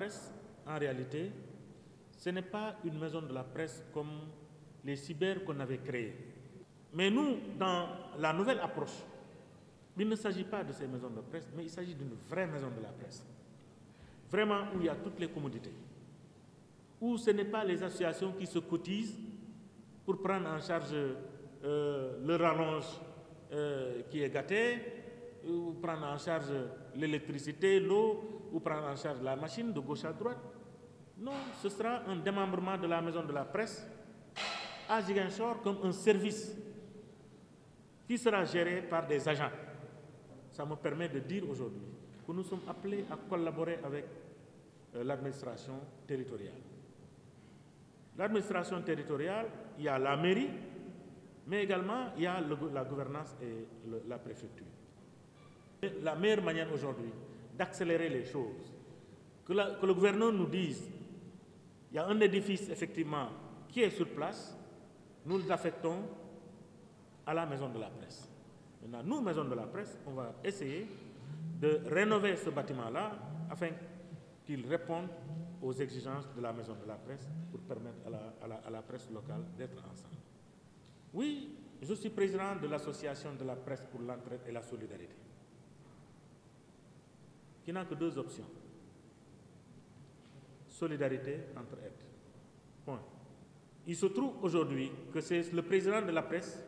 presse, en réalité, ce n'est pas une maison de la presse comme les cyber qu'on avait créés. Mais nous, dans la nouvelle approche, il ne s'agit pas de ces maisons de presse, mais il s'agit d'une vraie maison de la presse. Vraiment où il y a toutes les commodités. Où ce n'est pas les associations qui se cotisent pour prendre en charge le rallonge qui est gâté, ou prendre en charge l'électricité, l'eau, ou prendre en charge la machine de gauche à droite. Non, ce sera un démembrement de la maison de la presse à Ziguinchor comme un service qui sera géré par des agents. Ça me permet de dire aujourd'hui que nous sommes appelés à collaborer avec l'administration territoriale. L'administration territoriale, il y a la mairie, mais également il y a la gouvernance et la préfecture. La meilleure manière aujourd'hui d'accélérer les choses, que le gouverneur nous dise, il y a un édifice effectivement qui est sur place, nous l'affectons à la maison de la presse. Maintenant, nous, maison de la presse, on va essayer de rénover ce bâtiment-là afin qu'il réponde aux exigences de la maison de la presse pour permettre à la presse locale d'être ensemble. Oui, je suis président de l'association de la presse pour l'entraide et la solidarité, qui n'a que deux options. Solidarité, entraide. Point. Il se trouve aujourd'hui que c'est le président de la presse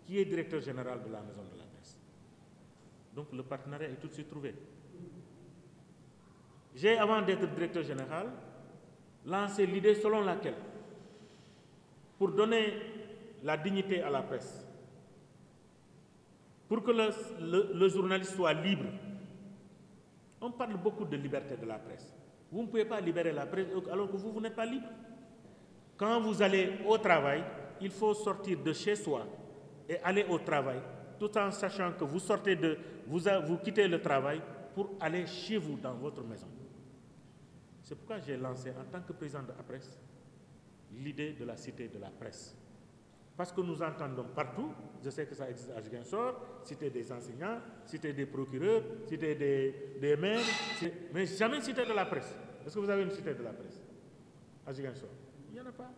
qui est directeur général de la maison de la presse. Donc le partenariat est tout de suite trouvé. J'ai, avant d'être directeur général, lancé l'idée selon laquelle, pour donner la dignité à la presse, pour que le journaliste soit libre, on parle beaucoup de liberté de la presse. Vous ne pouvez pas libérer la presse alors que vous n'êtes pas libre. Quand vous allez au travail, il faut sortir de chez soi et aller au travail, tout en sachant que vous sortez vous quittez le travail pour aller chez vous, dans votre maison. C'est pourquoi j'ai lancé, en tant que président de la presse, l'idée de la cité de la presse. Parce que nous entendons partout, je sais que ça existe à Ziguinchor, cité des enseignants, cité des procureurs, cité des maires, mais jamais cité de la presse. Est-ce que vous avez une cité de la presse à Ziguinchor? Il n'y en a pas.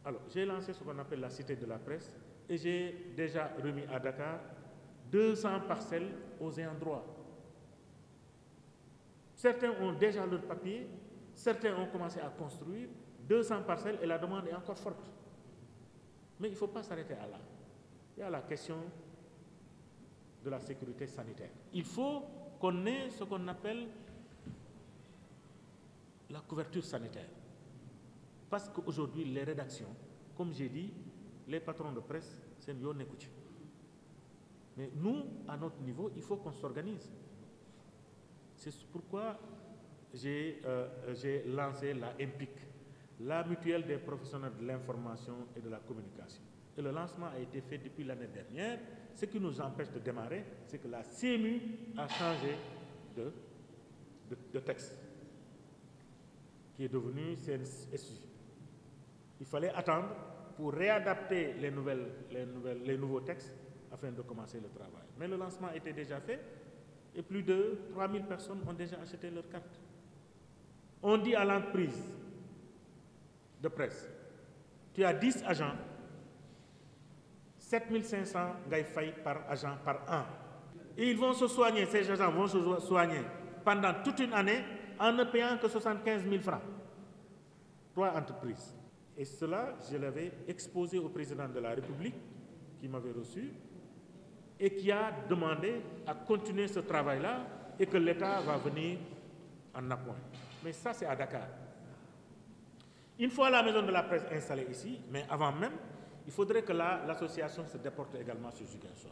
Alors, j'ai lancé ce qu'on appelle la cité de la presse et j'ai déjà remis à Dakar 200 parcelles aux ayants droit. Certains ont déjà leur papier, certains ont commencé à construire 200 parcelles et la demande est encore forte. Mais il ne faut pas s'arrêter à là. Il y a la question de la sécurité sanitaire. Il faut qu'on ait ce qu'on appelle la couverture sanitaire. Parce qu'aujourd'hui, les rédactions, comme j'ai dit, les patrons de presse, c'est mieux n'écouter. Mais nous, à notre niveau, il faut qu'on s'organise. C'est pourquoi j'ai lancé la MPIC, la mutuelle des professionnels de l'information et de la communication. Et le lancement a été fait depuis l'année dernière. Ce qui nous empêche de démarrer, c'est que la CMU a changé de texte, qui est devenu CNSU. Il fallait attendre pour réadapter les nouveaux textes afin de commencer le travail. Mais le lancement était déjà fait et plus de 3000 personnes ont déjà acheté leur carte. On dit à l'entreprise de presse, tu as 10 agents, 7500 gaïfaï par agent par an. Et ils vont se soigner, ces agents vont se soigner pendant toute une année en ne payant que 75 000 francs. 3 entreprises. Et cela, je l'avais exposé au président de la République, qui m'avait reçu, et qui a demandé à continuer ce travail-là et que l'État va venir en appoint. Mais ça, c'est à Dakar. Une fois la maison de la presse installée ici, mais avant même, il faudrait que l'association se déporte également sur Ziguinchor.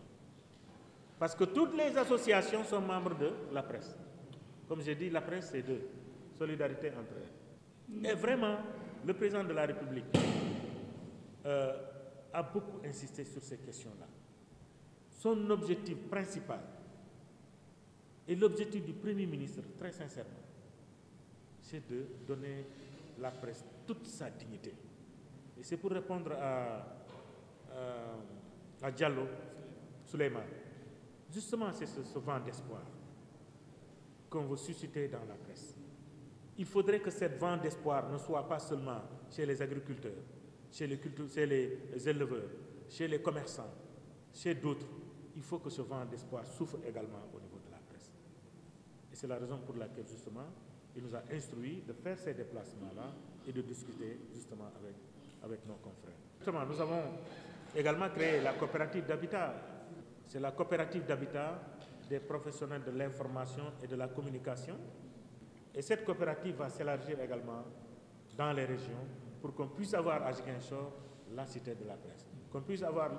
Parce que toutes les associations sont membres de la presse. Comme j'ai dit, la presse, c'est deux. Solidarité entre elles. Et vraiment, le président de la République a beaucoup insisté sur ces questions-là. Son objectif principal et l'objectif du Premier ministre, très sincèrement, c'est de donner la presse toute sa dignité. Et c'est pour répondre à Diallo, Souleymane. Justement, c'est ce vent d'espoir. qu'on veut susciter dans la presse. Il faudrait que cette vent d'espoir ne soit pas seulement chez les agriculteurs, chez les éleveurs, chez les commerçants, chez d'autres. Il faut que ce vent d'espoir souffle également au niveau de la presse. Et c'est la raison pour laquelle, justement, il nous a instruit de faire ces déplacements-là et de discuter, justement, avec nos confrères. Justement, nous avons également créé la coopérative d'habitat. C'est la coopérative d'habitat des professionnels de l'information et de la communication. Et cette coopérative va s'élargir également dans les régions pour qu'on puisse avoir à Ziguinchor la cité de la presse, qu'on puisse avoir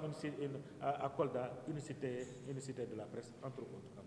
à Kolda une cité de la presse, entre autres.